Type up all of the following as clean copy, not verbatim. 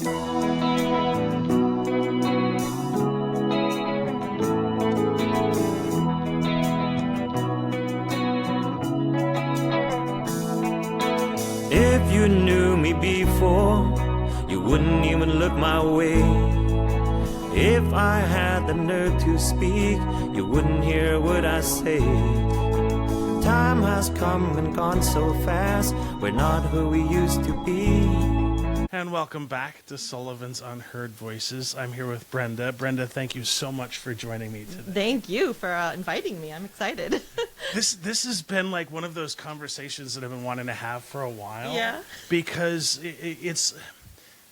If you knew me before, you wouldn't even look my way. If I had the nerve to speak, you wouldn't hear what I say. Time has come and gone so fast, we're not who we used to be. And welcome back to Sullivan's Unheard Voices. I'm here with Brenda. Brenda, thank you so much for joining me today. Thank you for inviting me. I'm excited. This has been like one of those conversations that I've been wanting to have for a while. Yeah. Because it's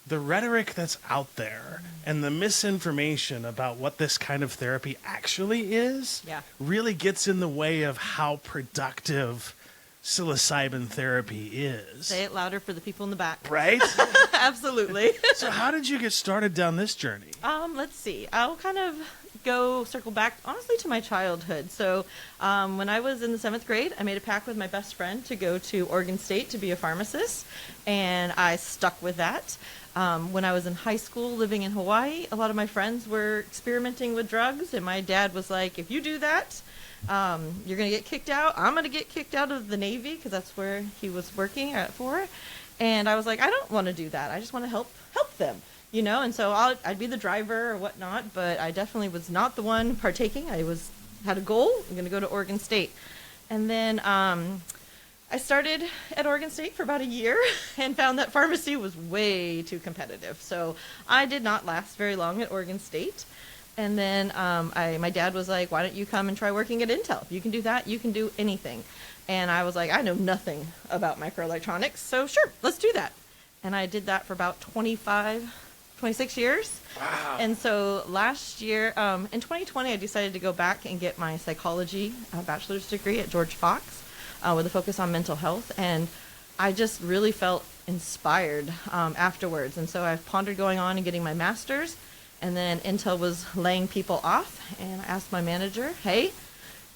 the rhetoric that's out there and the misinformation about what this kind of therapy actually is really gets in the way of how productive psilocybin therapy is. Say it louder for the people in the back. Right? Absolutely. So how did you get started down this journey? Let's see. I'll kind of circle back, honestly, to my childhood. So when I was in the 7th grade, I made a pact with my best friend to go to Oregon State to be a pharmacist, and I stuck with that. When I was in high school living in Hawaii, a lot of my friends were experimenting with drugs, and my dad was like, if you do that, you're going to get kicked out. I'm going to get kicked out of the Navy because that's where he was working for. And I was like, I don't want to do that. I just want to help them, you know? And so I'd be the driver or whatnot, but I definitely was not the one partaking. I had a goal. I'm going to go to Oregon State. And then I started at Oregon State for about a year and found that pharmacy was way too competitive. So I did not last very long at Oregon State. And then my dad was like, why don't you come and try working at Intel? If you can do that, you can do anything. And I was like, I know nothing about microelectronics, so sure, let's do that. And I did that for about 26 years. Wow. And so last year, in 2020, I decided to go back and get my psychology bachelor's degree at George Fox with a focus on mental health. And I just really felt inspired afterwards. And so I've pondered going on and getting my master's. And then Intel was laying people off, and I asked my manager, hey,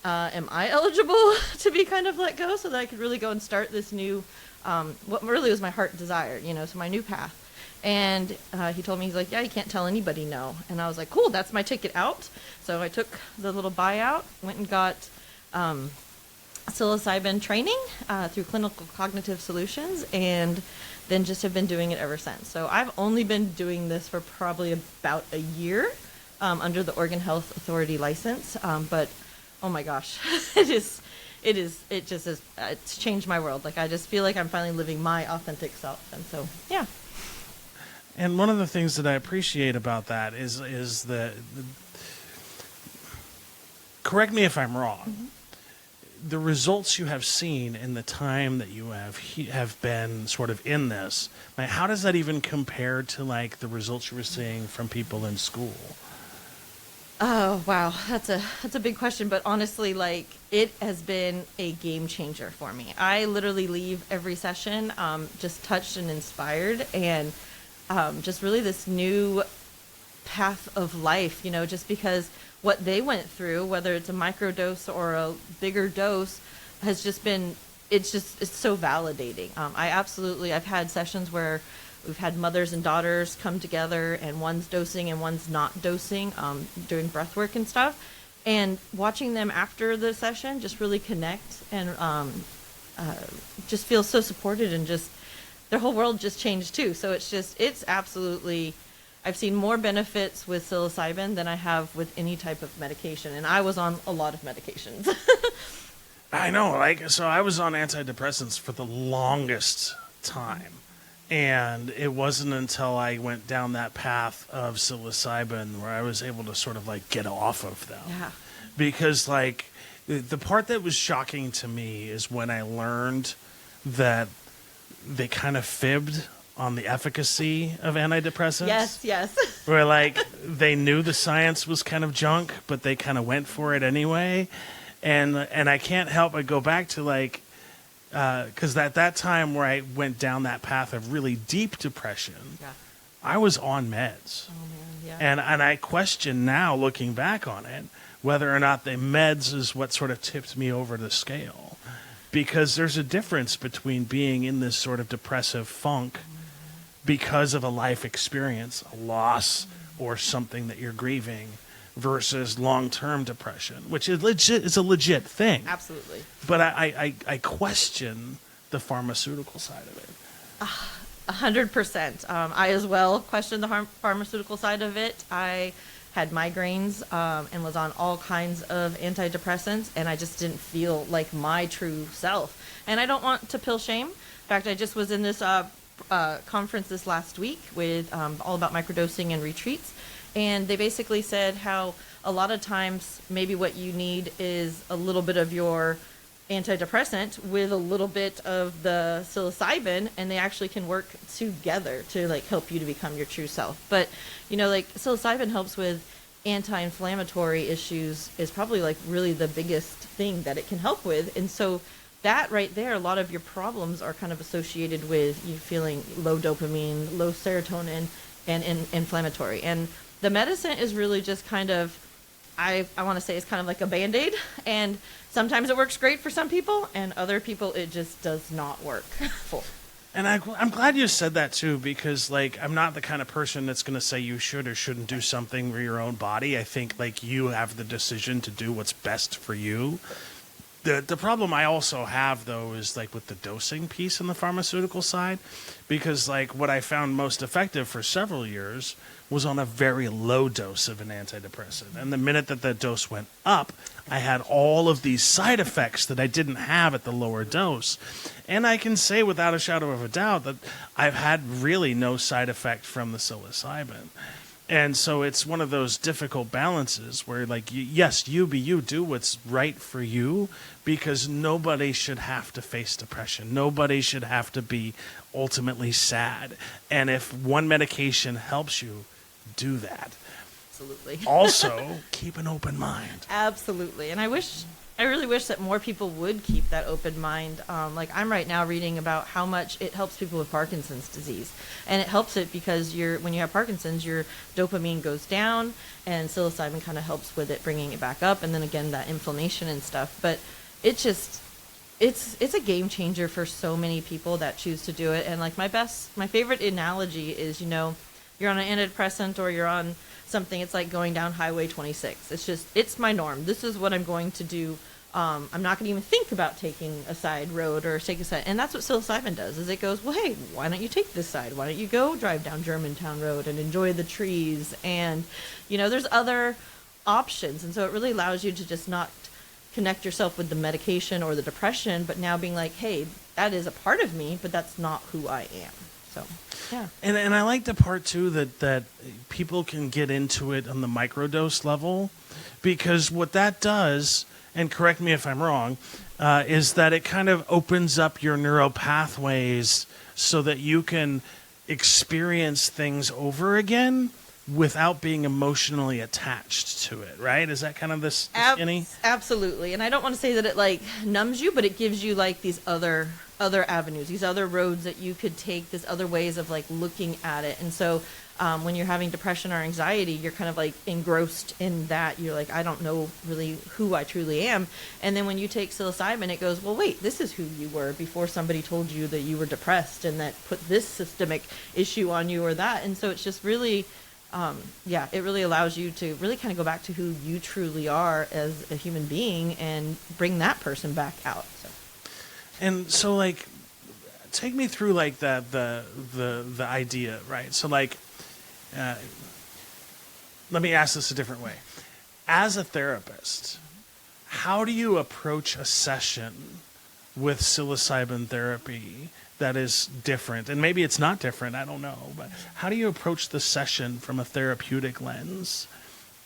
am I eligible to be kind of let go so that I could really go and start this new, what really was my heart desire, you know, so my new path. And he told me, he's like, yeah, you can't tell anybody no. And I was like, cool, that's my ticket out. So I took the little buyout, went and got psilocybin training through Clinical Cognitive Solutions, and then just have been doing it ever since. So I've only been doing this for probably about a year under the Oregon Health Authority license. But oh my gosh, it's changed my world. Like I just feel like I'm finally living my authentic self. And so, yeah. And one of the things that I appreciate about that is the correct me if I'm wrong. Mm-hmm. The results you have seen in the time that you have been sort of in this, like, how does that even compare to like the results you were seeing from people in school? Oh, wow. That's a big question. But honestly, like it has been a game changer for me. I literally leave every session just touched and inspired, and just really this new path of life, you know, just because what they went through, whether it's a micro dose or a bigger dose, has just been, it's so validating. I've had sessions where we've had mothers and daughters come together and one's dosing and one's not dosing, doing breath work and stuff. And watching them after the session just really connect and just feel so supported, and just their whole world just changed too. So it's absolutely, I've seen more benefits with psilocybin than I have with any type of medication. And I was on a lot of medications. I know, so I was on antidepressants for the longest time. And it wasn't until I went down that path of psilocybin where I was able to sort of like get off of them. Yeah. Because like the part that was shocking to me is when I learned that they kind of fibbed on the efficacy of antidepressants. Yes. Where like they knew the science was kind of junk, but they kind of went for it anyway. And I can't help but go back to like, because at that time where I went down that path of really deep depression, I was on meds. Oh man, yeah. And I question now, looking back on it, whether or not the meds is what sort of tipped me over the scale. Because there's a difference between being in this sort of depressive funk because of a life experience, a loss or something that you're grieving, versus long-term depression, which is legit. It's a legit thing. Absolutely. But I question the pharmaceutical side of it. 100%. I as well questioned the pharmaceutical side of it. I had migraines and was on all kinds of antidepressants, and I just didn't feel like my true self. And I don't want to pill shame. In fact, I just was in this conference this last week with all about microdosing and retreats, and they basically said how a lot of times maybe what you need is a little bit of your antidepressant with a little bit of the psilocybin, and they actually can work together to like help you to become your true self. But like psilocybin helps with anti-inflammatory issues, is probably like really the biggest thing that it can help with. And so that right there, a lot of your problems are kind of associated with you feeling low dopamine, low serotonin, and inflammatory. And the medicine is really just kind of, I want to say it's kind of like a Band-Aid, and sometimes it works great for some people, and other people it just does not work for. And I'm glad you said that too, because like I'm not the kind of person that's going to say you should or shouldn't do something for your own body. I think like you have the decision to do what's best for you. The problem I also have though is like with the dosing piece on the pharmaceutical side, because like what I found most effective for several years was on a very low dose of an antidepressant. And the minute that the dose went up, I had all of these side effects that I didn't have at the lower dose. And I can say without a shadow of a doubt that I've had really no side effect from the psilocybin. And so it's one of those difficult balances where, like, yes, you be you, do what's right for you, because nobody should have to face depression. Nobody should have to be ultimately sad. And if one medication helps you, do that. Absolutely. Also, keep an open mind. Absolutely. And I really wish that more people would keep that open mind. Like I'm right now reading about how much it helps people with Parkinson's disease. And it helps it because when you have Parkinson's, your dopamine goes down, and psilocybin kind of helps with it, bringing it back up. And then again, that inflammation and stuff. But it's a game changer for so many people that choose to do it. And like my favorite analogy is, you're on an antidepressant or you're on something, it's like going down Highway 26. It's my norm. This is what I'm going to do. I'm not going to even think about taking a side road or take a side. And that's what psilocybin does, is it goes, well, hey, why don't you take this side? Why don't you go drive down Germantown Road and enjoy the trees? And, there's other options. And so it really allows you to just not connect yourself with the medication or the depression, but now being like, hey, that is a part of me, but that's not who I am. So, yeah. And I like the part, too, that people can get into it on the microdose level, because what that does, and correct me if I'm wrong, is that it kind of opens up your neural pathways so that you can experience things over again without being emotionally attached to it, right? Is that kind of this skinny? Absolutely. And I don't want to say that it like numbs you, but it gives you like these other avenues, these other roads that you could take, these other ways of like looking at it. And so when you're having depression or anxiety, you're kind of like engrossed in that. You're like, I don't know really who I truly am. And then when you take psilocybin, it goes, well, wait, this is who you were before somebody told you that you were depressed and that put this systemic issue on you or that. And so it's just really, it really allows you to really kind of go back to who you truly are as a human being and bring that person back out. So. And so, like, take me through like the idea, right? So, like, let me ask this a different way. As a therapist, how do you approach a session with psilocybin therapy that is different? And maybe it's not different, I don't know. But how do you approach the session from a therapeutic lens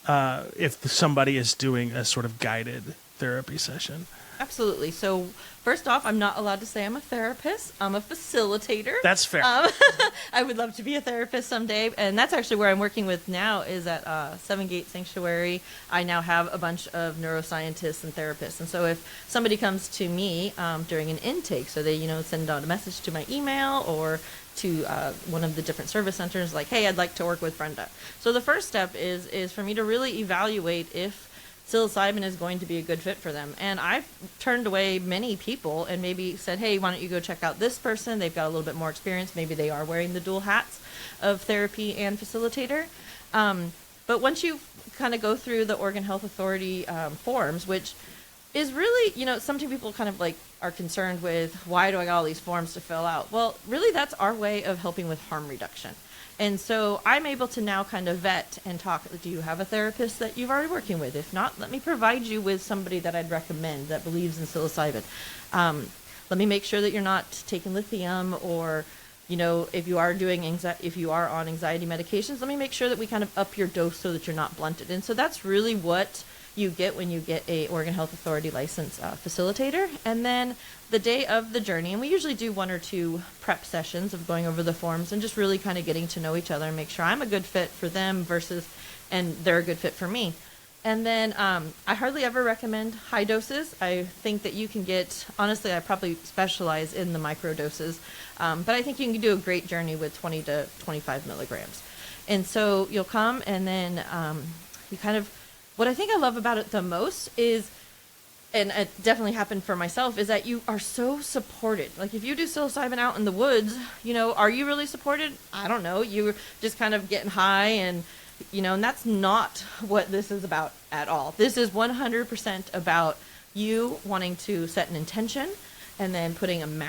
if somebody is doing a sort of guided therapy session? Absolutely. So first off, I'm not allowed to say I'm a therapist. I'm a facilitator. That's fair. I would love to be a therapist someday. And that's actually where I'm working with now is at Seven Gate Sanctuary. I now have a bunch of neuroscientists and therapists. And so if somebody comes to me during an intake, so they, send out a message to my email or to one of the different service centers like, hey, I'd like to work with Brenda. So the first step is for me to really evaluate if psilocybin is going to be a good fit for them. And I've turned away many people and maybe said, hey, why don't you go check out this person? They've got a little bit more experience. Maybe they are wearing the dual hats of therapy and facilitator. But once you kind of go through the Oregon Health Authority forms, which is really, some people kind of like are concerned with, why do I got all these forms to fill out? Well, really that's our way of helping with harm reduction. And so I'm able to now kind of vet and talk, do you have a therapist that you've already working with? If not, let me provide you with somebody that I'd recommend that believes in psilocybin. Let me make sure that you're not taking lithium, or, if you are on anxiety medications, let me make sure that we kind of up your dose so that you're not blunted. And so that's really what you get when you get a Oregon Health Authority licensed facilitator. And then the day of the journey, and we usually do 1 or 2 prep sessions of going over the forms and just really kind of getting to know each other and make sure I'm a good fit for them and they're a good fit for me. And then I hardly ever recommend high doses. I think that you can get, honestly, I probably specialize in the micro doses, but I think you can do a great journey with 20 to 25 milligrams. And so you'll come, and then you kind of, what I think I love about it the most is, and it definitely happened for myself, is that you are so supported. Like if you do psilocybin out in the woods, are you really supported? I don't know. You're just kind of getting high and, and that's not what this is about at all. This is 100% about you wanting to set an intention and then putting an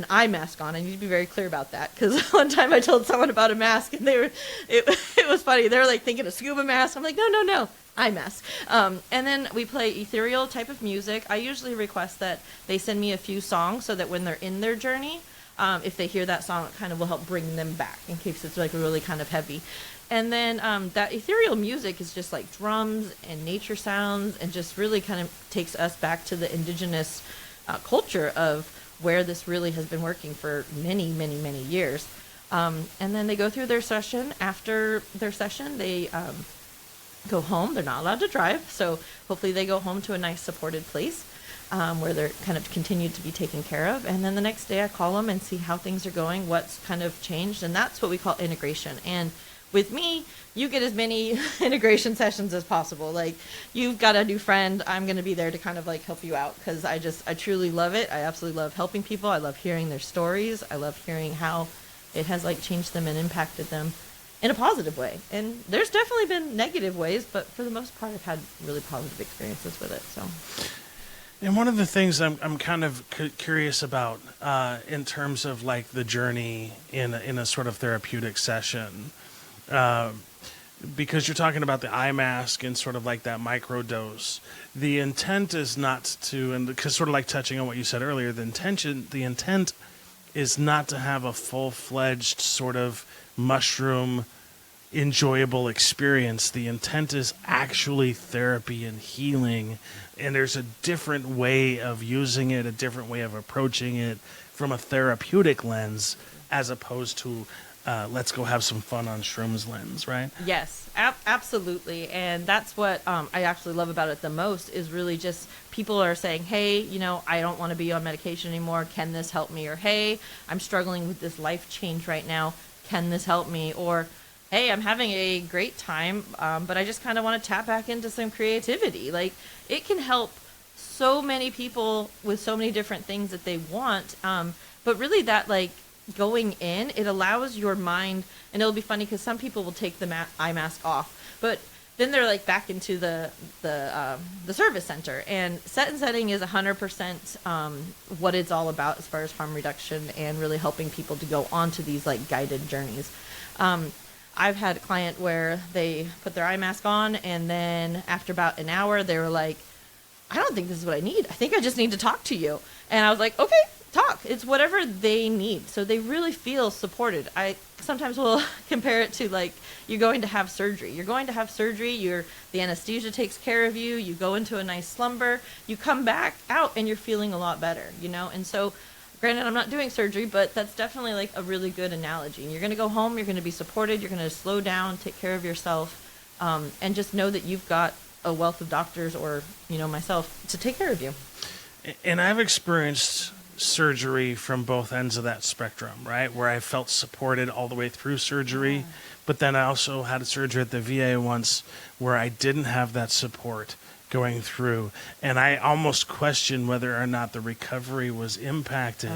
eye mask on. I need to be very clear about that, because one time I told someone about a mask and it was funny. They were like thinking a scuba mask. I'm like, no. Eye mask. And then we play ethereal type of music. I usually request that they send me a few songs so that when they're in their journey, if they hear that song, it kind of will help bring them back in case it's like really kind of heavy. And then that ethereal music is just like drums and nature sounds, and just really kind of takes us back to the indigenous culture of where this really has been working for many, many, many years. And then they go through their session. After their session, they go home. They're not allowed to drive, so hopefully they go home to a nice supported place where they're kind of continued to be taken care of. And then the next day I call them and see how things are going, what's kind of changed, and that's what we call integration. And with me, you get as many integration sessions as possible. Like, you've got a new friend, I'm going to be there to kind of like help you out, because I truly love it. I absolutely love helping people. I love hearing their stories. I love hearing how it has like changed them and impacted them in a positive way. And there's definitely been negative ways, but for the most part, I've had really positive experiences with it. So. And one of the things I'm kind of curious about in terms of like the journey in a sort of therapeutic session, because you're talking about the eye mask and sort of like that micro dose. The intent is not to, and because sort of like touching on what you said earlier, the intent is not to have a full-fledged sort of mushroom enjoyable experience. The intent is actually therapy and healing, and there's a different way of using it, a different way of approaching it from a therapeutic lens, as opposed to let's go have some fun on shrooms lens, right? Yes, absolutely. And that's what I actually love about it the most, is really just people are saying, hey, I don't want to be on medication anymore. Can this help me? Or, hey, I'm struggling with this life change right now. Can this help me? Or, hey, I'm having a great time, but I just kind of want to tap back into some creativity. Like, it can help so many people with so many different things that they want. But really that, like, going in, it allows your mind, and it'll be funny because some people will take the eye mask off, but then they're like back into the service center, and setting is 100% what it's all about as far as harm reduction and really helping people to go onto these like guided journeys. I've had a client where they put their eye mask on, and then after about an hour they were like, I don't think this is what I need. I think I just need to talk to you. And I was like, okay, talk. It's whatever they need. So they really feel supported. I sometimes will compare it to like you're going to have surgery. You're going to have surgery. The anesthesia takes care of you. You go into a nice slumber. You come back out and you're feeling a lot better, And so, granted, I'm not doing surgery, but that's definitely like a really good analogy. You're going to go home. You're going to be supported. You're going to slow down, take care of yourself, and just know that you've got a wealth of doctors or, myself to take care of you. And I've experienced surgery from both ends of that spectrum, right? Where I felt supported all the way through surgery, but then I also had a surgery at the VA once where I didn't have that support, going through. And I almost question whether or not the recovery was impacted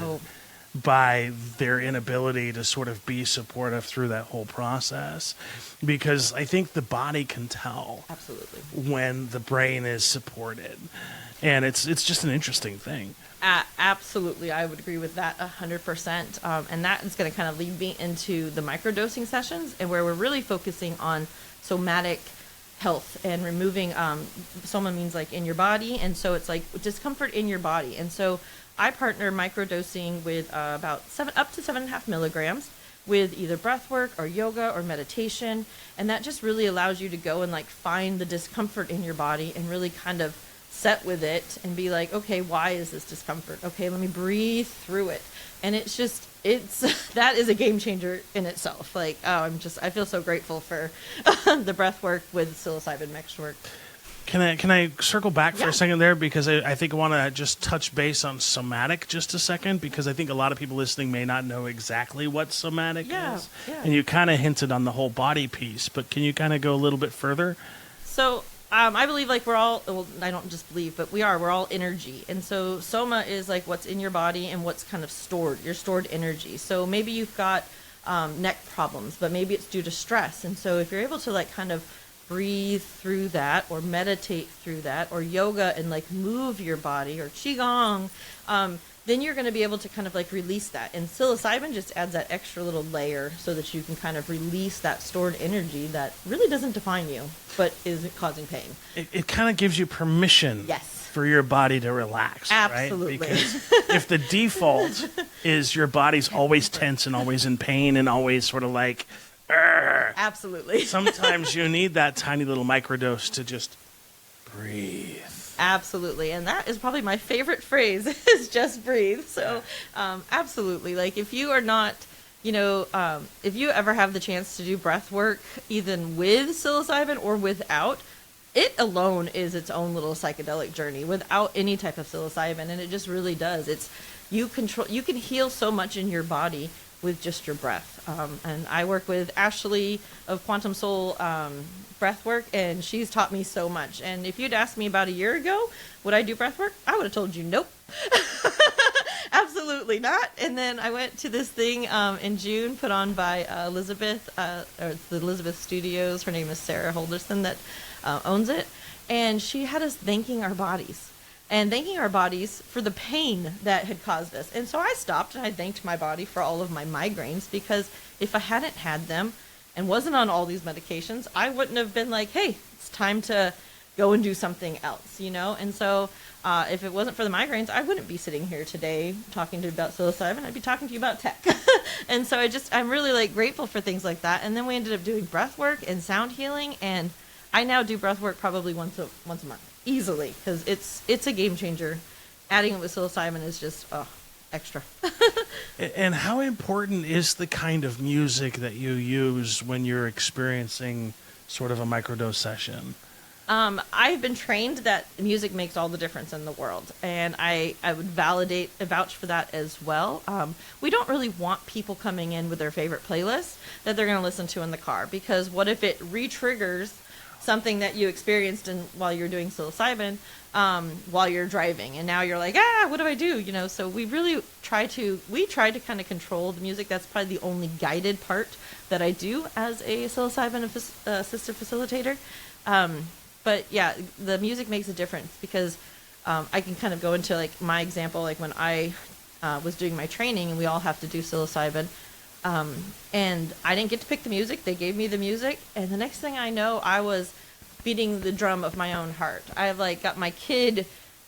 by their inability to sort of be supportive through that whole process. Because I think the body can tell Absolutely. when the brain is supported. And it's just an interesting thing. Absolutely, I would agree with that 100%. And that is going to kind of lead me into the microdosing sessions, and where we're really focusing on somatic health and removing soma means like in your body, and so it's like discomfort in your body. And so I partner microdosing with about up to 7.5 milligrams with either breath work or yoga or meditation, and that just really allows you to go and like find the discomfort in your body and really kind of set with it and be like, okay, why is this discomfort? Okay, let me breathe through it. And it's that is a game changer in itself. Like, I feel so grateful for the breath work with psilocybin mixed work. Can I circle back for a second there? Because I think I want to just touch base on somatic just a second, because I think a lot of people listening may not know exactly what somatic is. Yeah. And you kind of hinted on the whole body piece, but can you kind of go a little bit further? So I believe like we're all, well, I don't just believe, but we're all energy. And so soma is like what's in your body and what's kind of stored, your stored energy. So maybe you've got neck problems, but maybe it's due to stress. And so if you're able to like kind of breathe through that or meditate through that or yoga and like move your body or qigong, then you're going to be able to kind of like release that. And psilocybin just adds that extra little layer so that you can kind of release that stored energy that really doesn't define you, but is causing pain. It kind of gives you permission for your body to relax. Absolutely. Right? Because if the default is your body's always tense and always in pain and always sort of like, absolutely. Sometimes you need that tiny little microdose to just breathe. Absolutely. And that is probably my favorite phrase is just breathe. So absolutely. Like if you are not, if you ever have the chance to do breath work, even with psilocybin or without, it alone is its own little psychedelic journey without any type of psilocybin. And it just really does. You can heal so much in your body with just your breath. And I work with Ashley of Quantum Soul breath work, and she's taught me so much. And if you'd asked me about a year ago, would I do breath work? I would have told you nope. Absolutely not. And then I went to this thing in June put on by Elizabeth, or the Elizabeth Studios. Her name is Sarah Holderson that owns it. And she had us thanking our bodies. And thanking our bodies for the pain that had caused us. And so I stopped and I thanked my body for all of my migraines, because if I hadn't had them and wasn't on all these medications, I wouldn't have been like, hey, it's time to go and do something else, And so if it wasn't for the migraines, I wouldn't be sitting here today talking to you about psilocybin. I'd be talking to you about tech. And so I'm really like grateful for things like that. And then we ended up doing breath work and sound healing. And I now do breath work probably once a month. Easily, because it's a game changer. Adding it with psilocybin is just extra. And how important is the kind of music that you use when you're experiencing sort of a microdose session? I've been trained that music makes all the difference in the world, and I would vouch for that as well. We don't really want people coming in with their favorite playlist that they're going to listen to in the car, because what if it re-triggers something that you experienced while you're doing psilocybin, while you're driving, and now you're like, what do I do? So we really try to kind of control the music. That's probably the only guided part that I do as a psilocybin assisted facilitator. But yeah, the music makes a difference, because I can kind of go into like my example, like when I was doing my training and we all have to do psilocybin. And I didn't get to pick the music. They gave me the music. And the next thing I know, I was beating the drum of my own heart. I've like got my kid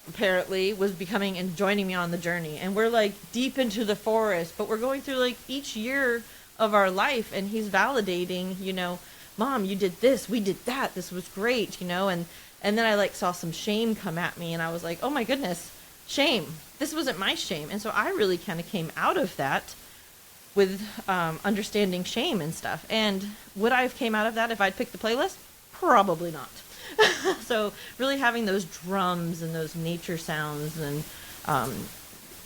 apparently was becoming and joining me on the journey. And we're like deep into the forest, but we're going through like each year of our life. And he's validating, Mom, you did this, we did that. This was great, and then I like saw some shame come at me, and I was like, oh my goodness, shame. This wasn't my shame. And so I really kind of came out of that with understanding shame and stuff. And would I have came out of that if I'd picked the playlist? Probably not. So really having those drums and those nature sounds and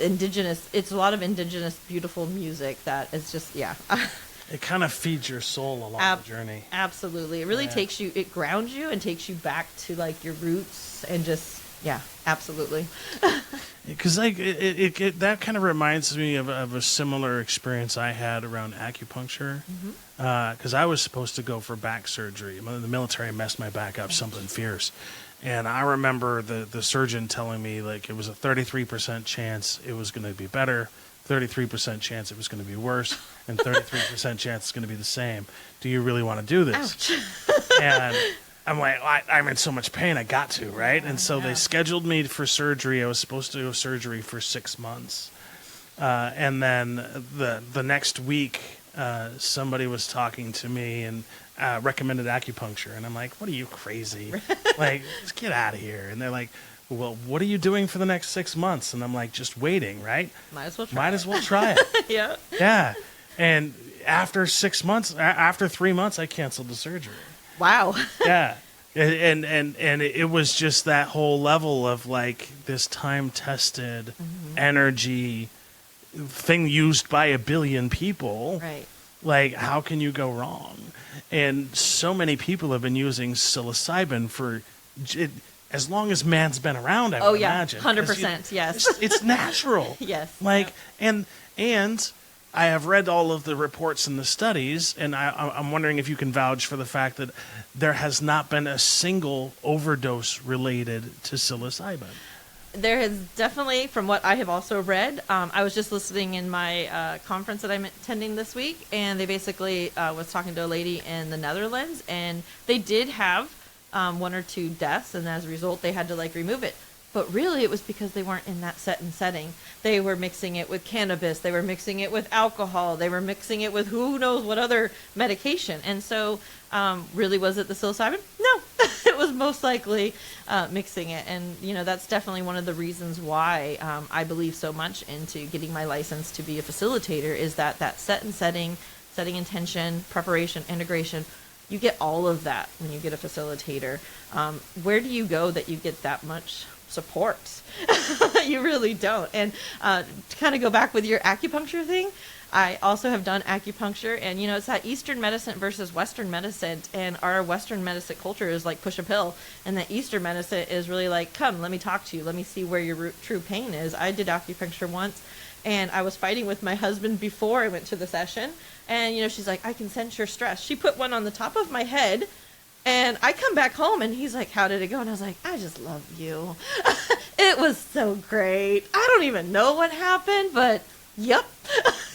it's a lot of indigenous beautiful music that is just, It kind of feeds your soul along the journey. Absolutely. It really it grounds you and takes you back to like your roots and just, yeah, absolutely. Because like that kind of reminds me of a similar experience I had around acupuncture. Because I was supposed to go for back surgery. The military messed my back up, something fierce. And I remember the surgeon telling me like it was a 33% chance it was going to be better, 33% chance it was going to be worse, and 33% chance it's going to be the same. Do you really want to do this? Ouch. And I'm like, I'm in so much pain, I got to, right? And so they scheduled me for surgery. I was supposed to do surgery for 6 months. And then the next week, somebody was talking to me and recommended acupuncture. And I'm like, what are you, crazy? Like, just get out of here. And they're like, well, what are you doing for the next 6 months? And I'm like, just waiting, right? Might as well try it. Yeah. Yeah. And after 6 months, after 3 months, I canceled the surgery. Wow. Yeah. And it was just that whole level of like this time-tested energy thing used by 1 billion people. Right. Like, how can you go wrong? And so many people have been using psilocybin for as long as man's been around, I would imagine. 100%, yes. It's natural. Yes. Like, and I have read all of the reports and the studies, and I'm wondering if you can vouch for the fact that there has not been a single overdose related to psilocybin. There has definitely, from what I have also read, I was just listening in my conference that I'm attending this week, and they basically was talking to a lady in the Netherlands, and they did have 1 or 2 deaths, and as a result, they had to like remove it. But really, it was because they weren't in that setting. They were mixing it with cannabis. They were mixing it with alcohol. They were mixing it with who knows what other medication. And so, really, was it the psilocybin? No, it was most likely mixing it. And, you know, that's definitely one of the reasons why I believe so much into getting my license to be a facilitator is that setting intention, preparation, integration. You get all of that when you get a facilitator. Where do you go that you get that much support? You really don't. And to kind of go back with your acupuncture thing, I also have done acupuncture, and you know, it's that Eastern medicine versus Western medicine, and our Western medicine culture is like push a pill, and the Eastern medicine is really like, come, let me talk to you, let me see where your true pain is. I did acupuncture once, and I was fighting with my husband before I went to the session, and you know, she's like, I can sense your stress. She put one on the top of my head, and I come back home, and he's like, how did it go? And I was like, I just love you. It was so great. I don't even know what happened, but yep.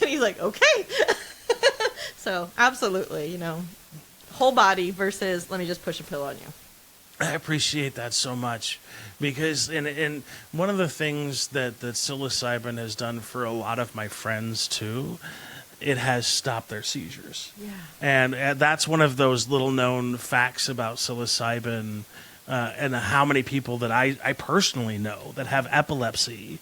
And he's like, okay. So absolutely, you know, whole body versus let me just push a pill on you. I appreciate that so much because in one of the things that psilocybin has done for a lot of my friends too, it has stopped their seizures. Yeah. And that's one of those little known facts about psilocybin and how many people that I personally know that have epilepsy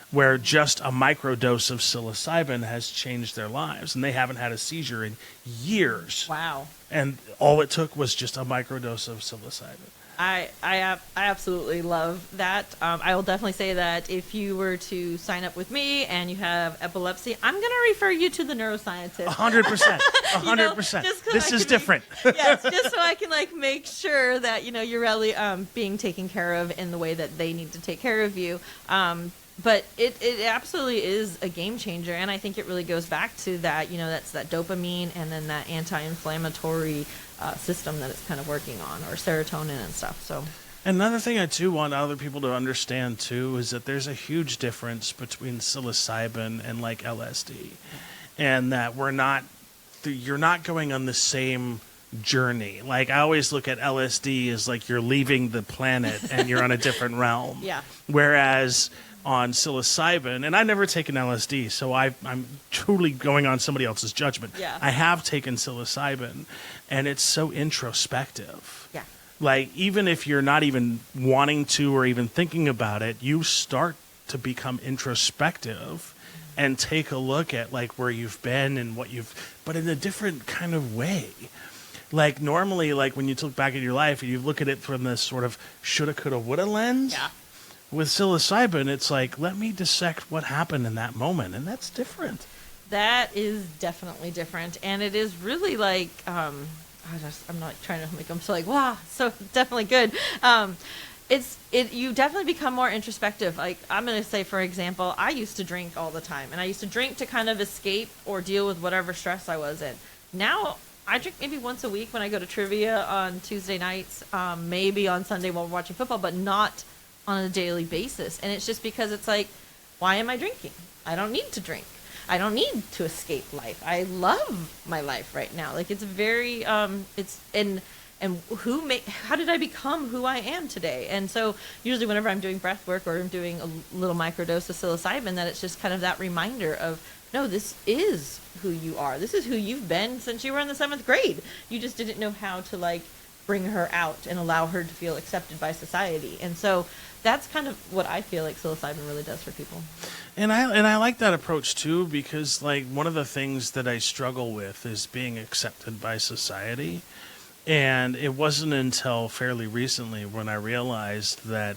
where just a microdose of psilocybin has changed their lives and they haven't had a seizure in years. Wow. And all it took was just a microdose of psilocybin. I absolutely love that. I will definitely say that if you were to sign up with me and you have epilepsy, I'm going to refer you to the neuroscientist. 100%. 100%. This is different. Yes, just so I can like make sure that, you know, you're really being taken care of in the way that they need to take care of you. But it absolutely is a game changer, and I think it really goes back to that, you know, that's that dopamine and then that anti-inflammatory system that it's kind of working on, or serotonin and stuff. So another thing I too want other people to understand too is that there's a huge difference between psilocybin and like LSD, and that you're not going on the same journey. Like I always look at LSD as like you're leaving the planet and you're on a different realm. Yeah. Whereas on psilocybin, and I've never taken LSD, so I'm truly going on somebody else's judgment. Yeah. I have taken psilocybin, and it's so introspective. Yeah. Like, even if you're not even wanting to or even thinking about it, you start to become introspective and take a look at, like, where you've been and what but in a different kind of way. Like, normally, like, when you look back at your life and you look at it from this sort of shoulda, coulda, woulda lens. Yeah. With psilocybin, it's like, let me dissect what happened in that moment, and that's different. That is definitely different, and it is really like I'm not trying to make them so like wow, so definitely good. You definitely become more introspective. Like I'm gonna say, for example, I used to drink all the time, and I used to drink to kind of escape or deal with whatever stress I was in. Now I drink maybe once a week when I go to trivia on Tuesday nights, maybe on Sunday while we're watching football, but not on a daily basis. And it's just because it's like, why am I drinking? I don't need to drink. I don't need to escape life. I love my life right now. Like it's very, how did I become who I am today? And so usually whenever I'm doing breath work or I'm doing a little microdose of psilocybin, that it's just kind of that reminder of, no, this is who you are. This is who you've been since you were in the 7th grade. You just didn't know how to like bring her out and allow her to feel accepted by society. And so that's kind of what I feel like psilocybin really does for people. And I like that approach too, because like one of the things that I struggle with is being accepted by society. And it wasn't until fairly recently when I realized that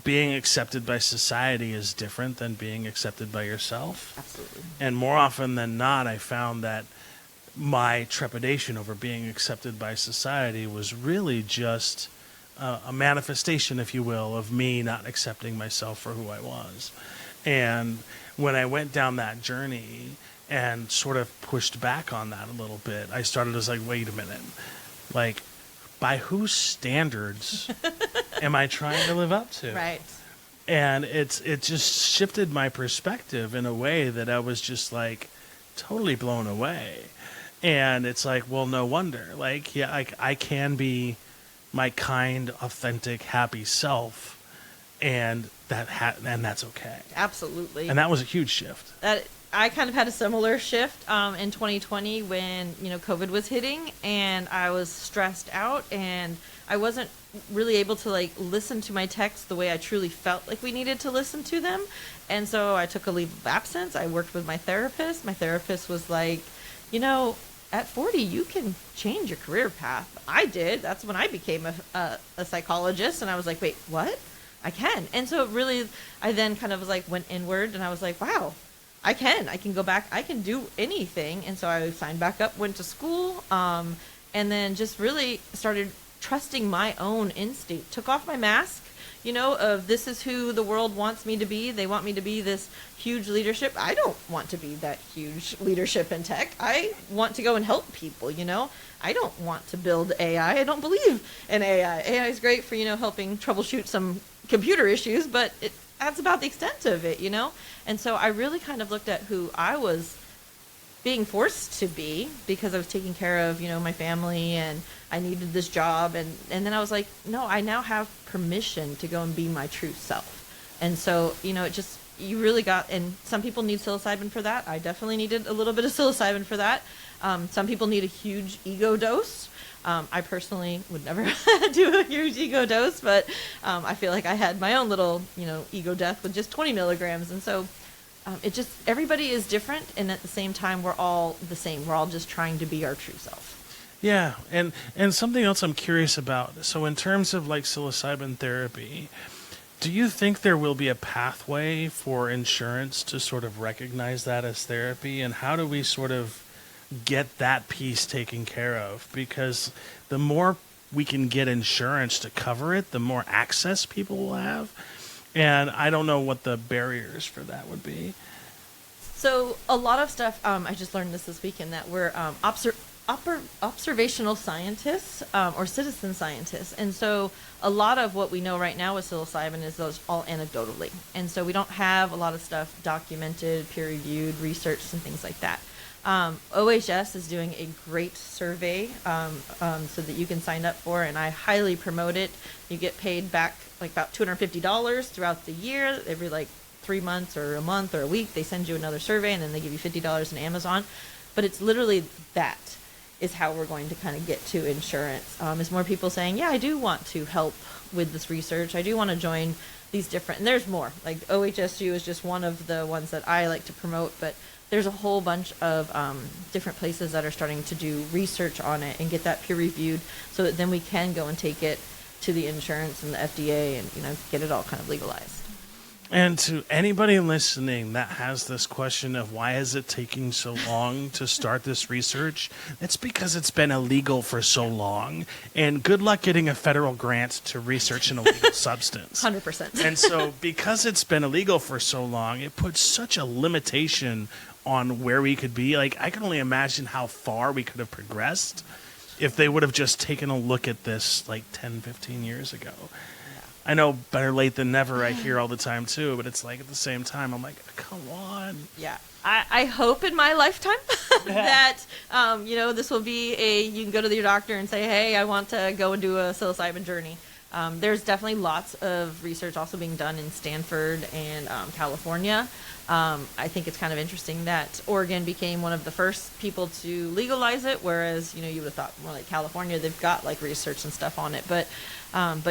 being accepted by society is different than being accepted by yourself. Absolutely. And more often than not, I found that my trepidation over being accepted by society was really just a manifestation, if you will, of me not accepting myself for who I was. And when I went down that journey and sort of pushed back on that a little bit, I started as like, wait a minute, like, by whose standards am I trying to live up to? Right. And it just shifted my perspective in a way that I was just like totally blown away. And it's like, well, no wonder. Like, yeah, I can be my kind, authentic, happy self, and that's okay. Absolutely. And that was a huge shift. I kind of had a similar shift in 2020 when, COVID was hitting and I was stressed out and I wasn't really able to like listen to my texts the way I truly felt like we needed to listen to them. And so I took a leave of absence. I worked with my therapist. My therapist was like, at 40, you can change your career path. I did. That's when I became a psychologist. And I was like, wait, what? I can. And so I then kind of was like, went inward and I was like, wow, I can go back. I can do anything. And so I signed back up, went to school, and then just really started trusting my own instinct. Took off my mask, of this is who the world wants me to be. They want me to be this huge leadership. I don't want to be that huge leadership in tech. I want to go and help people, I don't want to build AI. I don't believe in AI. AI is great for, helping troubleshoot some computer issues, but that's about the extent of it, And so I really kind of looked at who I was being forced to be because I was taking care of, my family and I needed this job. And then I was like, no, I now have permission to go and be my true self. And so, you really got, and some people need psilocybin for that. I definitely needed a little bit of psilocybin for that. Some people need a huge ego dose. I personally would never do a huge ego dose, but I feel like I had my own little, ego death with just 20 milligrams. And so everybody is different. And at the same time, we're all the same. We're all just trying to be our true self. Yeah. And something else I'm curious about. So in terms of like psilocybin therapy, do you think there will be a pathway for insurance to sort of recognize that as therapy? And how do we sort of get that piece taken care of? Because the more we can get insurance to cover it, the more access people will have. And I don't know what the barriers for that would be. So a lot of stuff, I just learned this weekend, that we're observational scientists or citizen scientists. And so a lot of what we know right now with psilocybin is those all anecdotally. And so we don't have a lot of stuff documented, peer-reviewed, researched, and things like that. OHS is doing a great survey so that you can sign up for, and I highly promote it. You get paid back like about $250 throughout the year. Every like 3 months or a month or a week, they send you another survey, and then they give you $50 in Amazon. But it's literally that is how we're going to kind of get to insurance. Is more people saying, yeah, I do want to help with this research. I do want to join these different, and there's more. Like OHSU is just one of the ones that I like to promote, but there's a whole bunch of different places that are starting to do research on it and get that peer reviewed so that then we can go and take it to the insurance and the FDA and, get it all kind of legalized. And to anybody listening that has this question of why is it taking so long to start this research, it's because it's been illegal for so long. And good luck getting a federal grant to research an illegal substance. 100%. And so because it's been illegal for so long, it puts such a limitation on where we could be. Like, I can only imagine how far we could have progressed if they would have just taken a look at this like 10, 15 years ago. I know better late than never, I hear all the time too, but it's like at the same time, I'm like, come on. Yeah. I hope in my lifetime that, this will be you can go to your doctor and say, hey, I want to go and do a psilocybin journey. There's definitely lots of research also being done in Stanford and California. I think it's kind of interesting that Oregon became one of the first people to legalize it, whereas, you would have thought more like California, they've got like research and stuff on it. But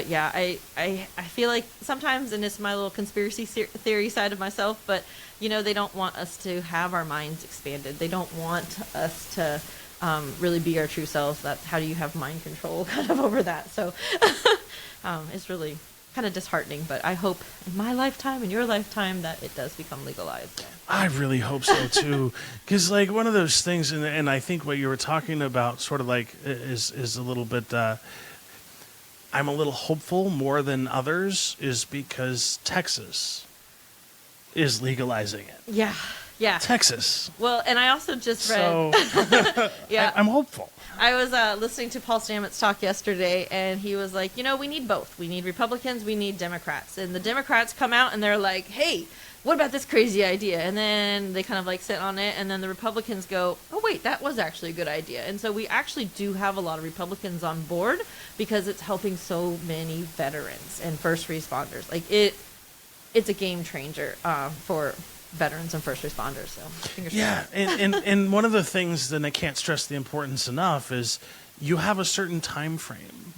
yeah, I feel like sometimes, and it's my little conspiracy theory side of myself, but, they don't want us to have our minds expanded. They don't want us to really be our true selves. That's how do you have mind control kind of over that? So it's really kind of disheartening, but I hope in my lifetime, in your lifetime, that it does become legalized. I really hope so too, because like one of those things, and I think what you were talking about sort of like is a little bit, I'm a little hopeful more than others, is because Texas is legalizing it. Yeah. Yeah. Texas. Well, and I also just read. So Yeah. I'm hopeful. I was listening to Paul Stamets talk yesterday, and he was like, we need both. We need Republicans, we need Democrats. And the Democrats come out and they're like, hey, what about this crazy idea? And then they kind of like sit on it, and then the Republicans go, oh, wait, that was actually a good idea. And so we actually do have a lot of Republicans on board because it's helping so many veterans and first responders. Like it's a game changer for veterans and first responders. So fingers crossed. and one of the things that I can't stress the importance enough is you have a certain time frame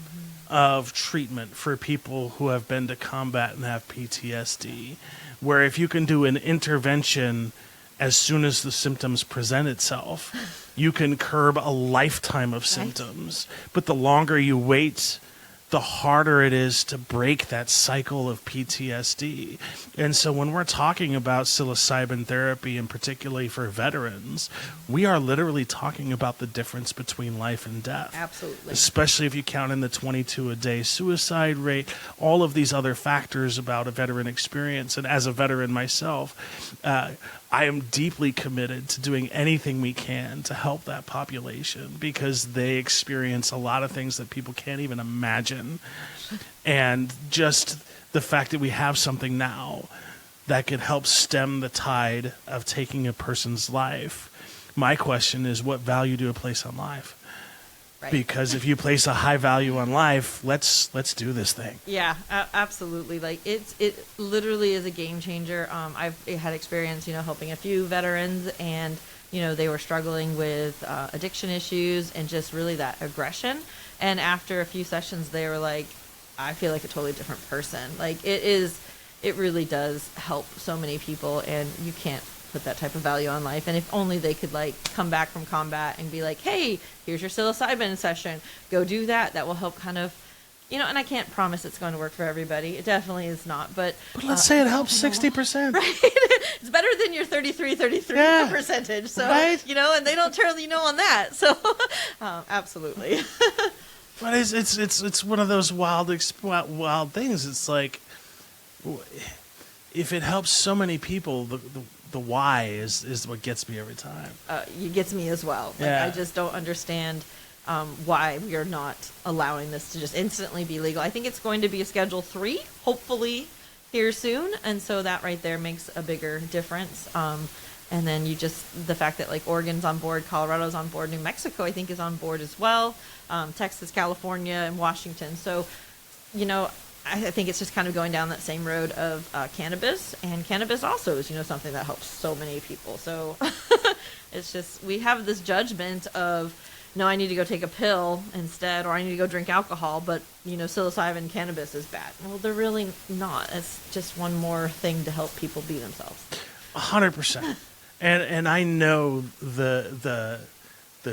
of treatment for people who have been to combat and have PTSD, where if you can do an intervention as soon as the symptoms present itself, you can curb a lifetime of symptoms. But the longer you wait, the harder it is to break that cycle of PTSD. And so when we're talking about psilocybin therapy, and particularly for veterans, we are literally talking about the difference between life and death. Absolutely. Especially if you count in the 22-a-day suicide rate, all of these other factors about a veteran experience. And as a veteran myself, I am deeply committed to doing anything we can to help that population, because they experience a lot of things that people can't even imagine. And just the fact that we have something now that could help stem the tide of taking a person's life. My question is, what value do you place on life? Right. Because if you place a high value on life, let's do this thing. Yeah, absolutely. Like it literally is a game changer. I've had experience, helping a few veterans, and they were struggling with addiction issues and just really that aggression. And after a few sessions, they were like, I feel like a totally different person. Like it really does help so many people, and you can't put that type of value on life. And if only they could like come back from combat and be like, hey, here's your psilocybin session, go do that. That will help kind of, and I can't promise it's going to work for everybody. It definitely is not. But let's say it helps 60%. Right? It's better than your 33 percentage. So, right? And they don't turn on that. So absolutely. But it's one of those wild things. It's like, if it helps so many people, the why is what gets me every time. It gets me as well. Like, I just don't understand why we are not allowing this to just instantly be legal. I think it's going to be a Schedule 3, hopefully here soon, and so that right there makes a bigger difference. And then the fact that like Oregon's on board, Colorado's on board, New Mexico I think is on board as well, Texas, California, and Washington. So, I think it's just kind of going down that same road of cannabis, and cannabis also is, something that helps so many people. So it's just, we have this judgment of, no, I need to go take a pill instead, or I need to go drink alcohol, but, psilocybin cannabis is bad. Well, they're really not. It's just one more thing to help people be themselves. 100%. And I know the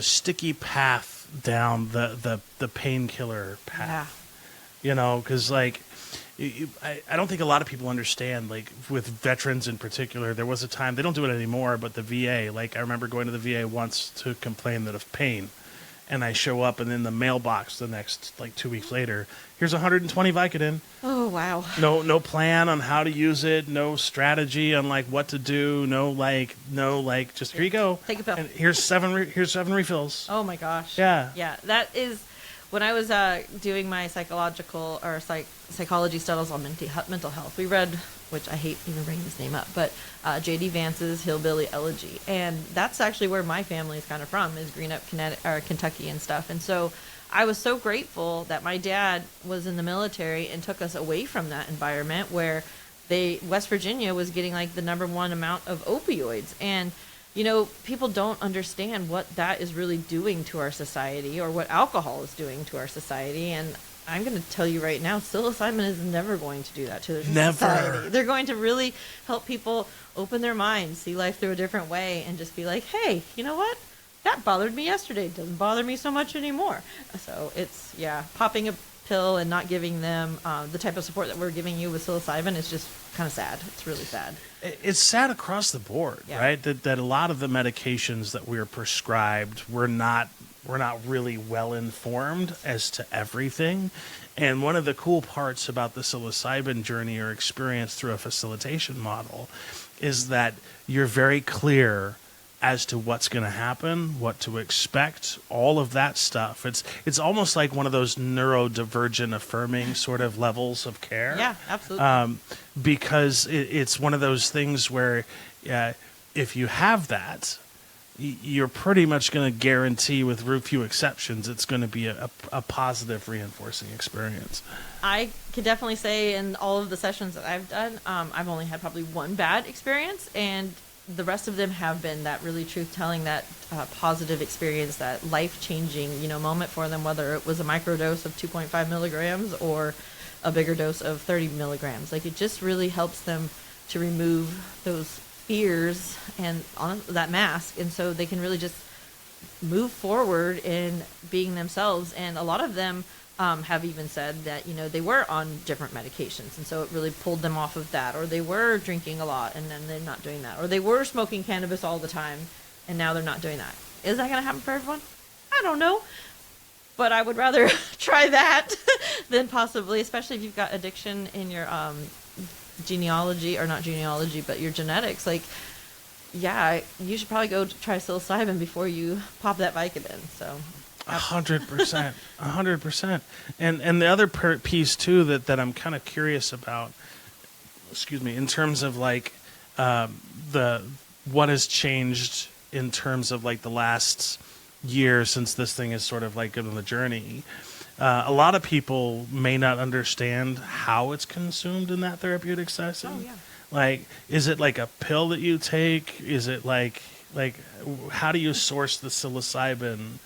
sticky path down the painkiller path. Yeah. Because like I don't think a lot of people understand, like with veterans in particular, there was a time, they don't do it anymore, but the VA, like I remember going to the VA once to complain that of pain. And I show up, and in the mailbox the next, like 2 weeks later, here's 120 Vicodin. Oh, wow. No plan on how to use it. No strategy on like what to do. No, just here you go. Take a pill. And here's seven refills. Oh my gosh. Yeah. Yeah. That is when I was doing my psychological or psychology studies on mental health. We read, which I hate even bringing this name up, but J.D. Vance's Hillbilly Elegy, and that's actually where my family is kind of from, is Greenup, Kentucky and stuff. And so I was so grateful that my dad was in the military and took us away from that environment where West Virginia was getting like the #1 amount of opioids. And you know, people don't understand what that is really doing to our society, or what alcohol is doing to our society. And I'm going to tell you right now, psilocybin is never going to do that to their society. They're going to really help people open their minds, see life through a different way, and just be like, hey, you know what? That bothered me yesterday. It doesn't bother me so much anymore. So it's, popping a pill and not giving them the type of support that we're giving you with psilocybin is just kind of sad. It's really sad. It's sad across the board, right? That a lot of the medications that we are prescribed, we're not really well informed as to everything. And one of the cool parts about the psilocybin journey or experience through a facilitation model is that you're very clear as to what's going to happen, what to expect, all of that stuff. It's almost like one of those neurodivergent affirming sort of levels of care. Yeah, absolutely. Because it's one of those things where if you have that, you're pretty much going to guarantee, with few exceptions, it's going to be a positive reinforcing experience. I could definitely say in all of the sessions that I've done, I've only had probably one bad experience, and the rest of them have been that really truth-telling, that positive experience, that life-changing, moment for them, whether it was a microdose of 2.5 milligrams or a bigger dose of 30 milligrams. Like, it just really helps them to remove those fears and on that mask, and so they can really just move forward in being themselves. And a lot of them have even said that they were on different medications, and so it really pulled them off of that, or they were drinking a lot and then they're not doing that, or they were smoking cannabis all the time and now they're not doing that. Is that going to happen for everyone? I don't know, but I would rather try that than possibly, especially if you've got addiction in your genealogy, or not genealogy, but your genetics. Like, you should probably go try psilocybin before you pop that Vicodin. So 100%, 100%. And the other piece too that I'm kind of curious about, in terms of like what has changed in terms of like the last year since this thing is sort of like on the journey. A lot of people may not understand how it's consumed in that therapeutic session. Oh, yeah. Like, is it like a pill that you take? Is it like how do you source the psilocybin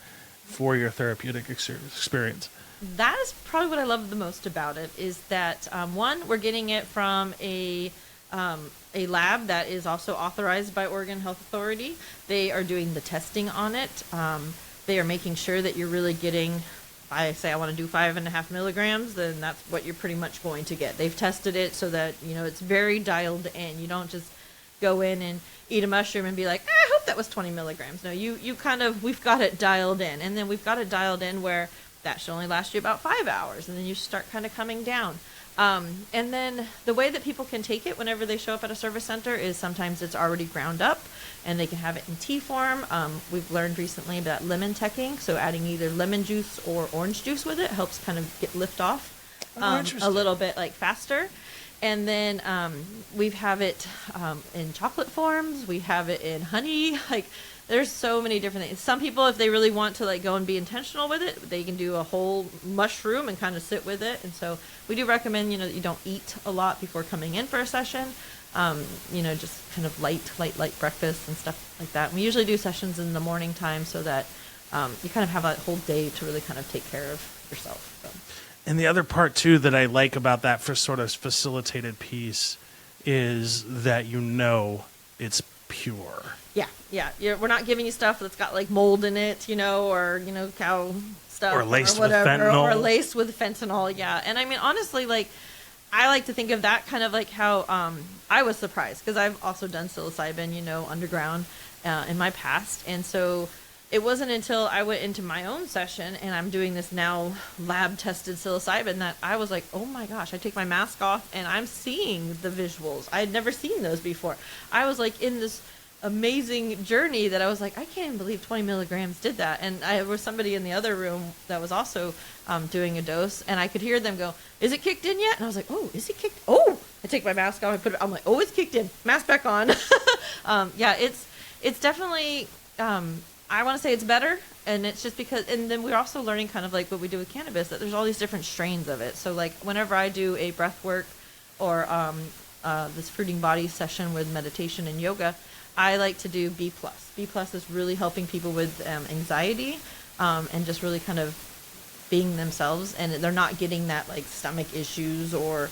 for your therapeutic experience? That is probably what I love the most about it, is that one, we're getting it from a lab that is also authorized by Oregon Health Authority. They are doing the testing on it. They are making sure that you're really getting, if I say I want to do 5.5 milligrams, then that's what you're pretty much going to get. They've tested it so that it's very dialed in. You don't just go in and eat a mushroom and be like, I hope that was 20 milligrams. No, we've got it dialed in. And then we've got it dialed in where that should only last you about 5 hours. And then you start kind of coming down. And then the way that people can take it whenever they show up at a service center is sometimes it's already ground up and they can have it in tea form. We've learned recently about lemon teching. So adding either lemon juice or orange juice with it helps kind of get lift off a little bit like faster. And then we have it in chocolate forms. We have it in honey. Like, there's so many different things. Some people, if they really want to like go and be intentional with it, they can do a whole mushroom and kind of sit with it. And so we do recommend, that you don't eat a lot before coming in for a session. Just kind of light breakfast and stuff like that. And we usually do sessions in the morning time so that you kind of have a whole day to really kind of take care of yourself. So. And the other part, too, that I like about that for sort of facilitated piece is that it's pure. Yeah. We're not giving you stuff that's got, like, mold in it, or, cow stuff. Or laced or whatever, with fentanyl. Or laced with fentanyl, yeah. And, I mean, honestly, like, I like to think of that kind of like how I was surprised, because I've also done psilocybin, underground in my past. And so it wasn't until I went into my own session and I'm doing this now lab tested psilocybin that I was like, oh my gosh, I take my mask off and I'm seeing the visuals. I had never seen those before. I was like in this amazing journey that I was like, I can't even believe 20 milligrams did that. And I was somebody in the other room that was also doing a dose, and I could hear them go, is it kicked in yet? And I was like, oh, is it kicked? Oh, I take my mask off, I put it, I'm like, oh, it's kicked in, mask back on. Yeah, it's definitely, I want to say it's better. And it's just because, and then we're also learning kind of like what we do with cannabis, that there's all these different strains of it. So like whenever I do a breath work or this fruiting body session with meditation and yoga, I like to do B+. B+ is really helping people with anxiety and just really kind of being themselves, and they're not getting that like stomach issues or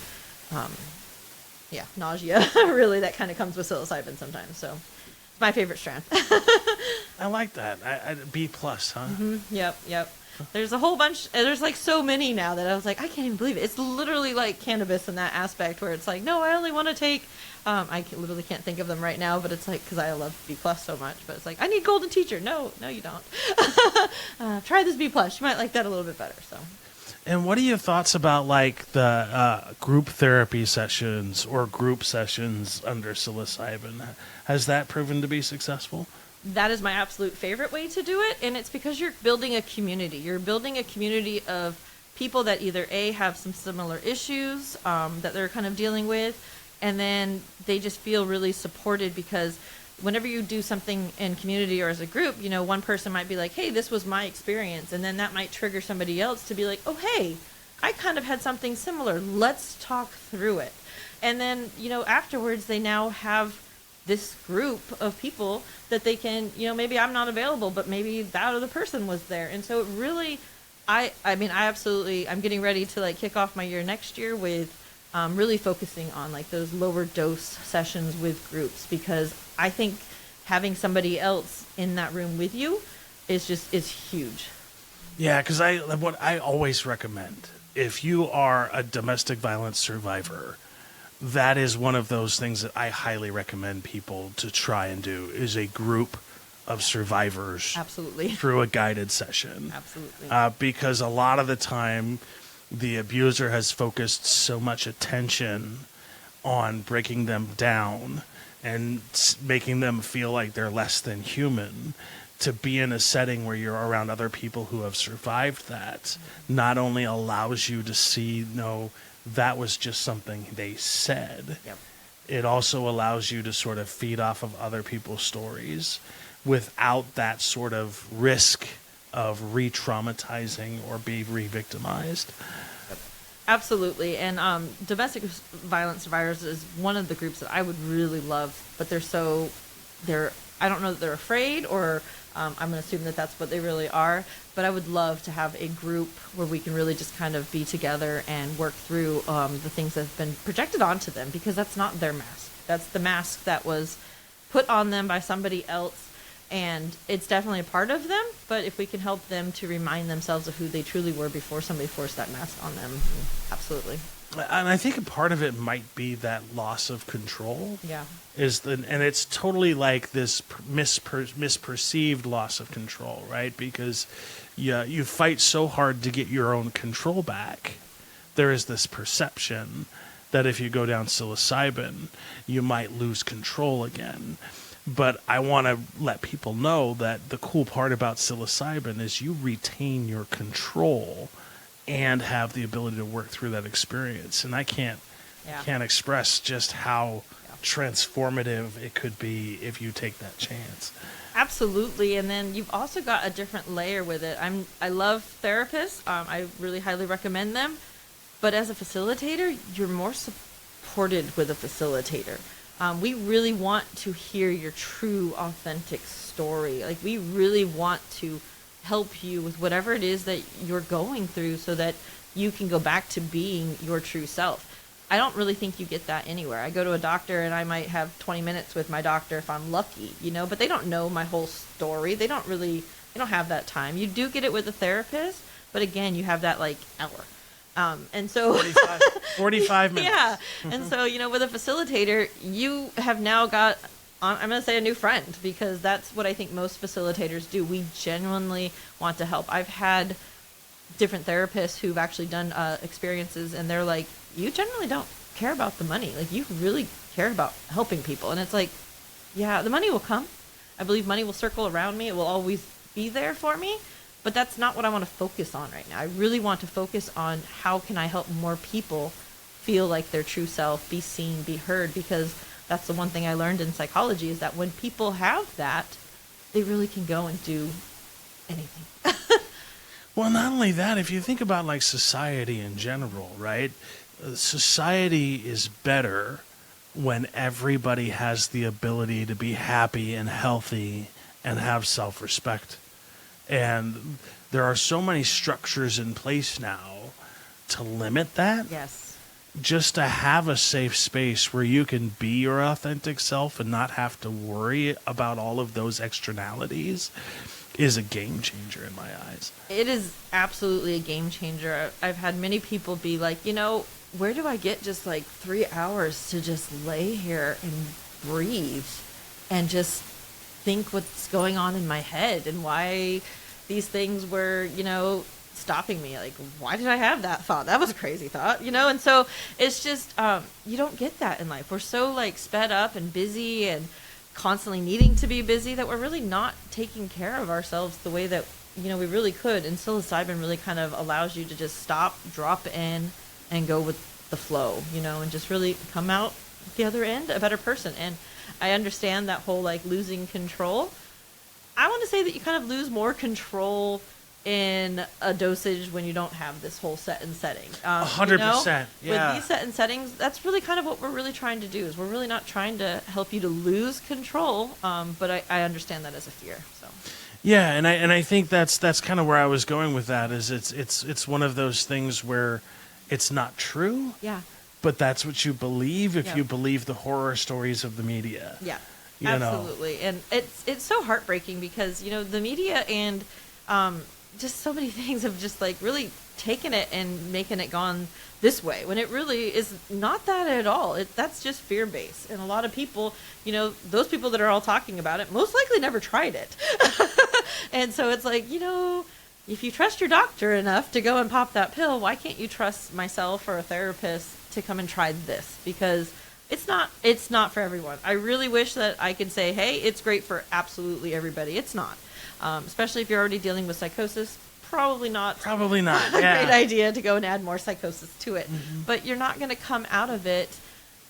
nausea really that kind of comes with psilocybin sometimes. So it's my favorite strand. I like that. B+, huh? Mm-hmm. Yep. There's a whole bunch. There's like so many now that I was like, I can't even believe it. It's literally like cannabis in that aspect where it's like, no, I only want to take. Literally can't think of them right now, but it's like, because I love B+ so much. But it's like, I need golden teacher. No, you don't. Try this B+. You might like that a little bit better. So. And what are your thoughts about like the group therapy sessions or group sessions under psilocybin? Has that proven to be successful? That is my absolute favorite way to do it, and it's because you're building a community. You're building a community of people that either A, have some similar issues that they're kind of dealing with, and then they just feel really supported, because whenever you do something in community or as a group, one person might be like, hey, this was my experience, and then that might trigger somebody else to be like, oh, hey, I kind of had something similar. Let's talk through it. And then, afterwards they now have this group of people that they can, maybe I'm not available, but maybe that other person was there. And so it really, I'm getting ready to like kick off my year next year with really focusing on like those lower dose sessions with groups, because I think having somebody else in that room with you is huge. Yeah, because what I always recommend, if you are a domestic violence survivor, that is one of those things that I highly recommend people to try and do, is a group of survivors. Absolutely. Through a guided session. Absolutely. Because a lot of the time, the abuser has focused so much attention on breaking them down and making them feel like they're less than human. To be in a setting where you're around other people who have survived that not only allows you to see, no, that was just something they said. Yep. It also allows you to sort of feed off of other people's stories without that sort of risk of re-traumatizing or be re-victimized. Absolutely. And domestic violence survivors is one of the groups that I would really love, but I don't know that they're afraid, or I'm going to assume that that's what they really are. But I would love to have a group where we can really just kind of be together and work through the things that have been projected onto them, because that's not their mask. That's the mask that was put on them by somebody else. And it's definitely a part of them, but if we can help them to remind themselves of who they truly were before somebody forced that mask on them, absolutely. And I think a part of it might be that loss of control. Yeah. And it's totally like this misperceived loss of control, right? Because you fight so hard to get your own control back. There is this perception that if you go down psilocybin, you might lose control again. But I want to let people know that the cool part about psilocybin is you retain your control and have the ability to work through that experience. And I can't express just how transformative it could be if you take that chance. Absolutely. And then you've also got a different layer with it. I love therapists. I really highly recommend them. But as a facilitator, you're more supported with a facilitator. We really want to hear your true, authentic story. Like, we really want to help you with whatever it is that you're going through so that you can go back to being your true self. I don't really think you get that anywhere. I go to a doctor and I might have 20 minutes with my doctor if I'm lucky, but they don't know my whole story. They don't have that time. You do get it with a therapist, but again, you have that like hour. And so 45 minutes. yeah. And so, with a facilitator, you have now got, I'm going to say, a new friend, because that's what I think most facilitators do. We genuinely want to help. I've had different therapists who've actually done experiences, and they're like, you generally don't care about the money. Like, you really care about helping people. And it's like, yeah, the money will come. I believe money will circle around me. It will always be there for me. But that's not what I want to focus on right now. I really want to focus on how can I help more people feel like their true self, be seen, be heard, because that's the one thing I learned in psychology, is that when people have that, they really can go and do anything. Well, not only that, if you think about like society in general, right? Society is better when everybody has the ability to be happy and healthy and have self-respect. And there are so many structures in place now to limit that. Yes. Just to have a safe space where you can be your authentic self and not have to worry about all of those externalities is a game changer in my eyes. It is absolutely a game changer. I've had many people be like, where do I get just like 3 hours to just lay here and breathe and just think what's going on in my head and why these things were, stopping me. Like, why did I have that thought? That was a crazy thought, And so it's just, you don't get that in life. We're so like sped up and busy and constantly needing to be busy that we're really not taking care of ourselves the way that, we really could. And psilocybin really kind of allows you to just stop, drop in, and go with the flow, and just really come out the other end a better person. And I understand that whole like losing control. I want to say that you kind of lose more control in a dosage when you don't have this whole set and setting. 100%. Yeah. With these set and settings, that's really kind of what we're really trying to do. Is we're really not trying to help you to lose control, but I understand that as a fear. So. Yeah, and I think that's kind of where I was going with that. Is it's one of those things where it's not true. Yeah. But that's what you believe if you believe the horror stories of the media. Yeah. You absolutely. know. And it's so heartbreaking because, the media and just so many things have just like really taken it and making it gone this way when it really is not that at all. That's just fear-based. And a lot of people, those people that are all talking about it most likely never tried it. And so it's like, if you trust your doctor enough to go and pop that pill, why can't you trust myself or a therapist to come and try this? Because it's not for everyone. I really wish that I could say, hey, it's great for absolutely everybody. It's not. Especially if you're already dealing with psychosis, probably not a great idea to go and add more psychosis to it. Mm-hmm. But you're not going to come out of it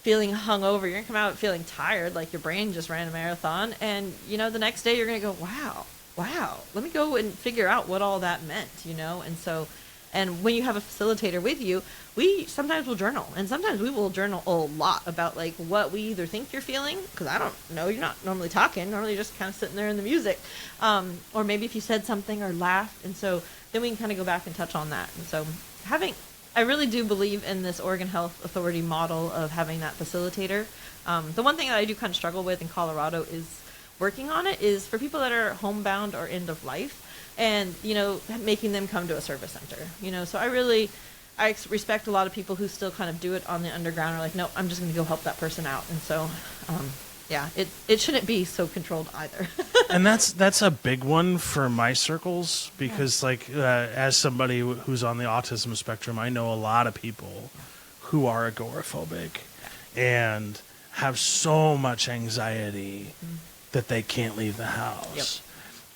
feeling hungover. You're going to come out feeling tired, like your brain just ran a marathon. And, the next day you're going to go, wow, let me go and figure out what all that meant, And so, and when you have a facilitator with you, we sometimes will journal, and sometimes we will journal a lot about like what we either think you're feeling, because I don't know, you're not normally talking, normally you're just kind of sitting there in the music, or maybe if you said something or laughed, and so then we can kind of go back and touch on that. And so I really do believe in this Oregon Health Authority model of having that facilitator. The one thing that I do kind of struggle with in Colorado is working on it is for people that are homebound or end of life, and making them come to a service center. So I respect a lot of people who still kind of do it on the underground, or like, no, I'm just going to go help that person out. And so it shouldn't be so controlled either. And that's a big one for my circles, because as somebody who's on the autism spectrum, I know a lot of people who are agoraphobic and have so much anxiety that they can't leave the house. Yep.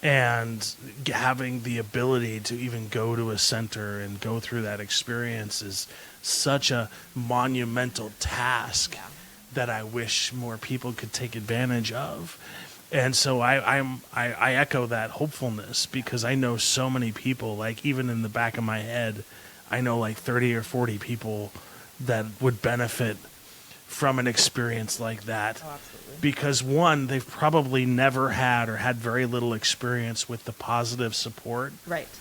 And having the ability to even go to a center and go through that experience is such a monumental task that I wish more people could take advantage of. And so I echo that hopefulness, because I know so many people, like even in the back of my head, I know like 30 or 40 people that would benefit from an experience like that. Oh, absolutely. Because one, they've probably never had or had very little experience with the positive support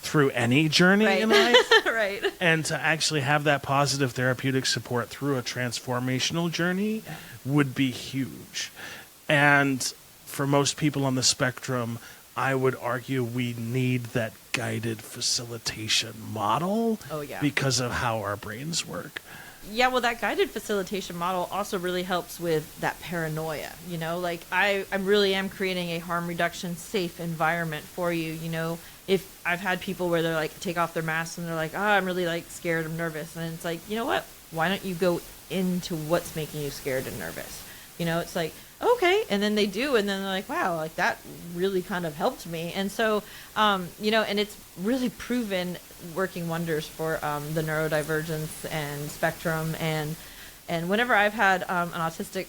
through any journey in life. Right. And to actually have that positive therapeutic support through a transformational journey would be huge. And for most people on the spectrum, I would argue we need that guided facilitation model. Oh, yeah. Because of how our brains work. Yeah, well, that guided facilitation model also really helps with that paranoia. You know, like I really am creating a harm reduction safe environment for you. You know, if I've had people where they're like take off their masks and they're like, oh, I'm really like scared, I'm nervous, and it's like, you know what? Why don't you go into what's making you scared and nervous? You know, it's like, okay, and then they do, and then they're like, wow, like that really kind of helped me. And so, you know, and it's really proven working wonders for the neurodivergence and spectrum. And whenever I've had an autistic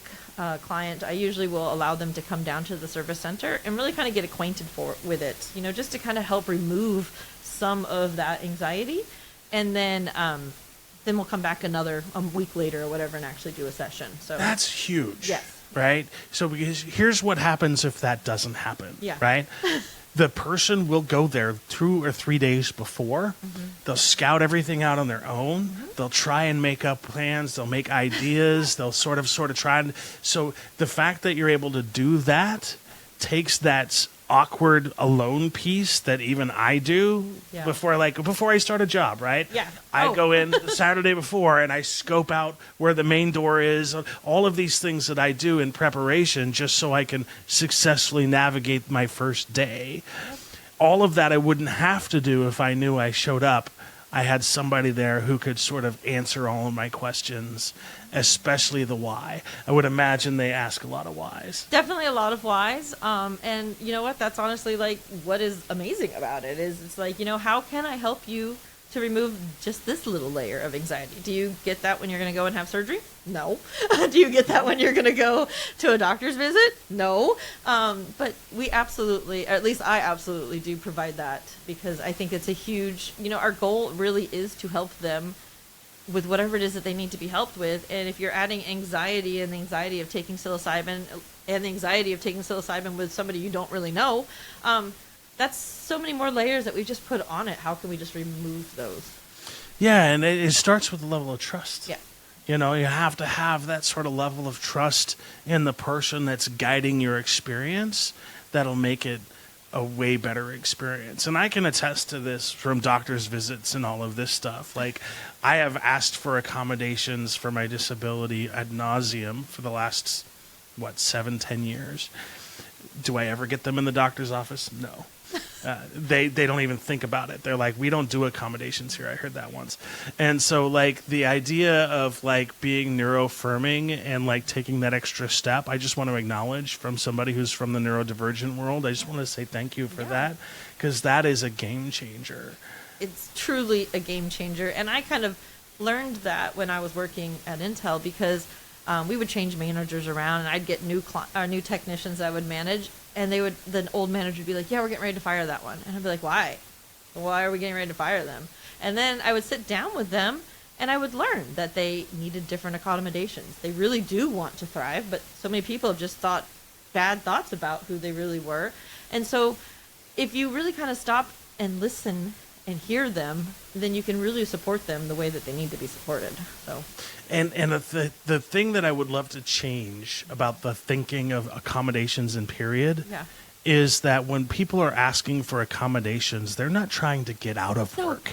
client, I usually will allow them to come down to the service center and really kind of get acquainted with it, you know, just to kind of help remove some of that anxiety. And then we'll come back another week later or whatever and actually do a session. So that's huge. Yes. Right? So because here's what happens if that doesn't happen. Yeah. Right? The person will go there 2 or 3 days before. Mm-hmm. They'll scout everything out on their own. Mm-hmm. They'll try and make up plans. They'll make ideas. They'll sort of try. So the fact that you're able to do that takes that awkward alone piece that even I do before I start a job, right? Yeah. I go in the Saturday before and I scope out where the main door is, all of these things that I do in preparation just so I can successfully navigate my first day. Yep. All of that I wouldn't have to do if I knew I showed up. I had somebody there who could sort of answer all of my questions, especially the why. I would imagine they ask a lot of whys. Definitely a lot of whys. And you know what? That's honestly like what is amazing about it is it's like, you know, how can I help you to remove just this little layer of anxiety? Do you get that when you're going to go and have surgery? No. Do you get that when you're going to go to a doctor's visit? No. But we absolutely, or at least I absolutely do provide that because I think it's a huge, you know, our goal really is to help them with whatever it is that they need to be helped with. And if you're adding anxiety and the anxiety of taking psilocybin and the anxiety of taking psilocybin with somebody you don't really know, that's so many more layers that we just put on it. How can we just remove those? Yeah, and it starts with a level of trust. Yeah. You know, you have to have that sort of level of trust in the person that's guiding your experience that'll make it a way better experience. And I can attest to this from doctor's visits and all of this stuff. Like, I have asked for accommodations for my disability ad nauseum for the last, 7-10 years. Do I ever get them in the doctor's office? No. They don't even think about it. They're like, we don't do accommodations here. I heard that once. And so like the idea of like being neuroaffirming and like taking that extra step, I just want to acknowledge from somebody who's from the neurodivergent world. I just want to say thank you for that because that is a game changer. It's truly a game changer. And I kind of learned that when I was working at Intel because we would change managers around and I'd get new technicians I would manage. And the old manager would be like, yeah, we're getting ready to fire that one. And I'd be like, why? Why are we getting ready to fire them? And then I would sit down with them and I would learn that they needed different accommodations. They really do want to thrive, but so many people have just thought bad thoughts about who they really were. And so if you really kind of stop and listen and hear them, then you can really support them the way that they need to be supported. So. And the thing that I would love to change about the thinking of accommodations and period is that when people are asking for accommodations, they're not trying to get out of work.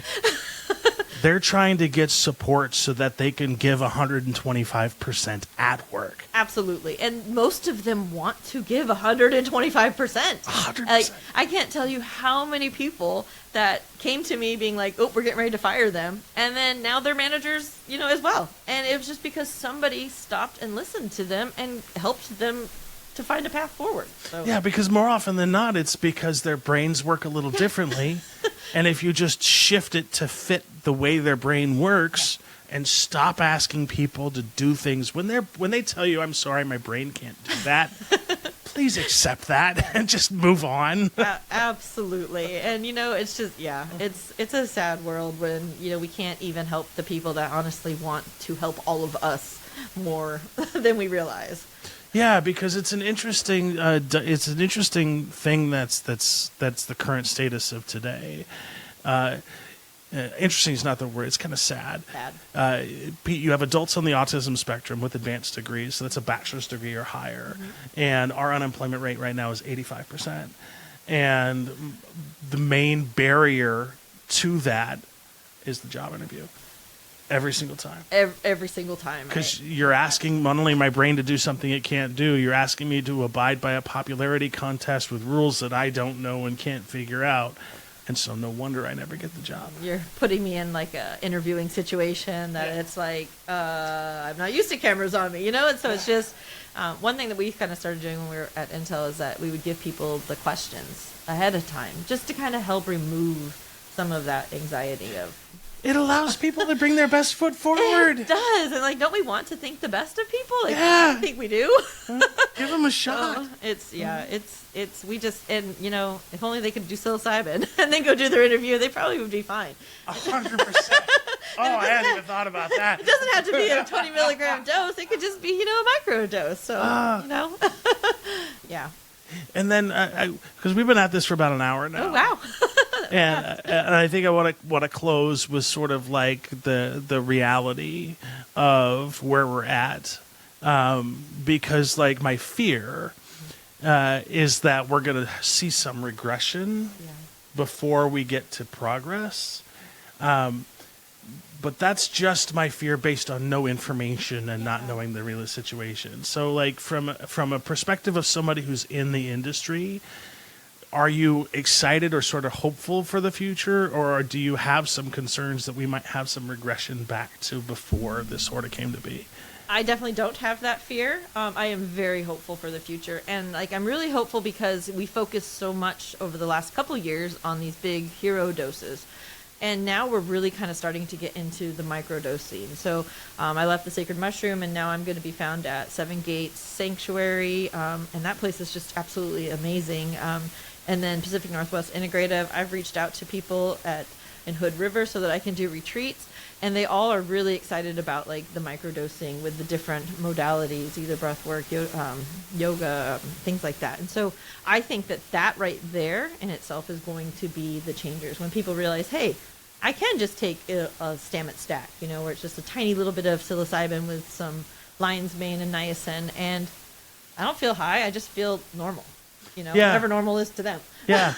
They're trying to get support so that they can give 125% at work. Absolutely. And most of them want to give 125%. 100%. Like, I can't tell you how many people that came to me being like, oh, we're getting ready to fire them. And then now they're managers, you know, as well. And it was just because somebody stopped and listened to them and helped them to find a path forward. So. Yeah, because more often than not, it's because their brains work a little differently. And if you just shift it to fit the way their brain works and stop asking people to do things when they tell you, I'm sorry, my brain can't do that, please accept that and just move on. Absolutely. And, you know, it's just, it's a sad world when, you know, we can't even help the people that honestly want to help all of us more than we realize. Yeah, because it's an interesting thing that's the current status of today. Interesting is not the word. It's kind of sad. You have adults on the autism spectrum with advanced degrees, so that's a bachelor's degree or higher, and our unemployment rate right now is 85%. And the main barrier to that is the job interview. Every single time. Every single time. Because you're asking not only my brain to do something it can't do, you're asking me to abide by a popularity contest with rules that I don't know and can't figure out. And so no wonder I never get the job. You're putting me in like a interviewing situation that it's like, I'm not used to cameras on me, And so it's just, one thing that we kind of started doing when we were at Intel is that we would give people the questions ahead of time just to kind of help remove some of that anxiety of. It allows people to bring their best foot forward. It does. And don't we want to think the best of people? Yeah. I think we do. Give them a shot. We just, and if only they could do psilocybin and then go do their interview, they probably would be fine. 100%. Oh, I hadn't even thought about that. It doesn't have to be a 20 milligram dose. It could just be, a micro dose. So, yeah. And then, because we've been at this for about an hour now. Oh, wow. And I think I want to close with sort of like the reality of where we're at, because like my fear is that we're going to see some regression before we get to progress. But that's just my fear based on no information and not knowing the real situation. So like from a perspective of somebody who's in the industry, are you excited or sort of hopeful for the future, or do you have some concerns that we might have some regression back to before this sort of came to be? I definitely don't have that fear. I am very hopeful for the future. And I'm really hopeful because we focused so much over the last couple of years on these big hero doses. And now we're really kind of starting to get into the microdosing. So I left the Sacred Mushroom, and now I'm going to be found at Seven Gates Sanctuary. And that place is just absolutely amazing. And then Pacific Northwest Integrative, I've reached out to people in Hood River so that I can do retreats. And they all are really excited about the microdosing with the different modalities, either breath work, yoga, things like that. And so I think that right there in itself is going to be the changers. When people realize, hey, I can just take a Stammet stack, where it's just a tiny little bit of psilocybin with some lion's mane and niacin, and I don't feel high, I just feel normal. Whatever normal is to them. Yeah.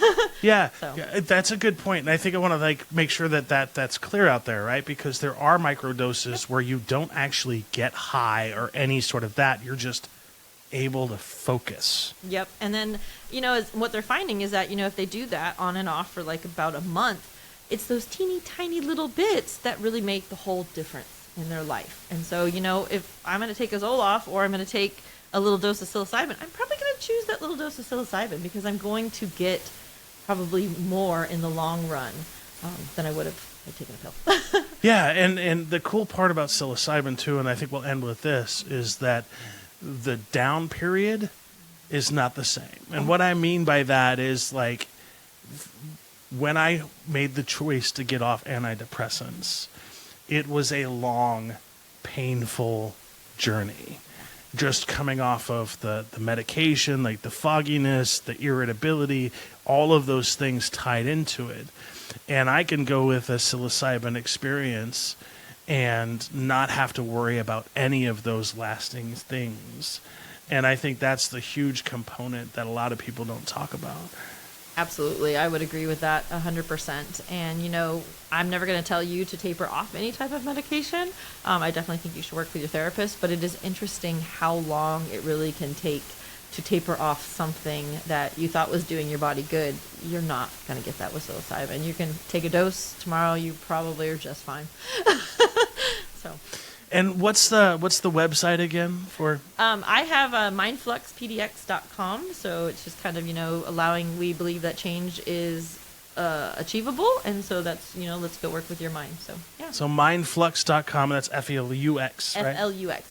So. Yeah, that's a good point. And I think I want to make sure that's clear out there, right? Because there are microdoses where you don't actually get high or any sort of that. You're just able to focus. Yep. And then, what they're finding is that, if they do that on and off for about a month, it's those teeny tiny little bits that really make the whole difference in their life. And so, if I'm going to take a Zoloft or I'm going to take a little dose of psilocybin, I'm probably going to choose that little dose of psilocybin because I'm going to get probably more in the long run than I would have taken a pill. Yeah, and the cool part about psilocybin too, and I think we'll end with this, is that the down period is not the same. And what I mean by that is when I made the choice to get off antidepressants, it was a long, painful journey. Just coming off of the medication, the fogginess, the irritability, all of those things tied into it. And I can go with a psilocybin experience and not have to worry about any of those lasting things. And I think that's the huge component that a lot of people don't talk about. Absolutely. I would agree with that 100%. And, I'm never going to tell you to taper off any type of medication. I definitely think you should work with your therapist, but it is interesting how long it really can take to taper off something that you thought was doing your body good. You're not going to get that with psilocybin. You can take a dose tomorrow. You probably are just fine. So. And what's the website again for? I have mindfluxpdx.com, so it's just kind of allowing. We believe that change is achievable, and so that's let's go work with your mind. So yeah. So mindflux.com. That's FLUX, right? FLUX.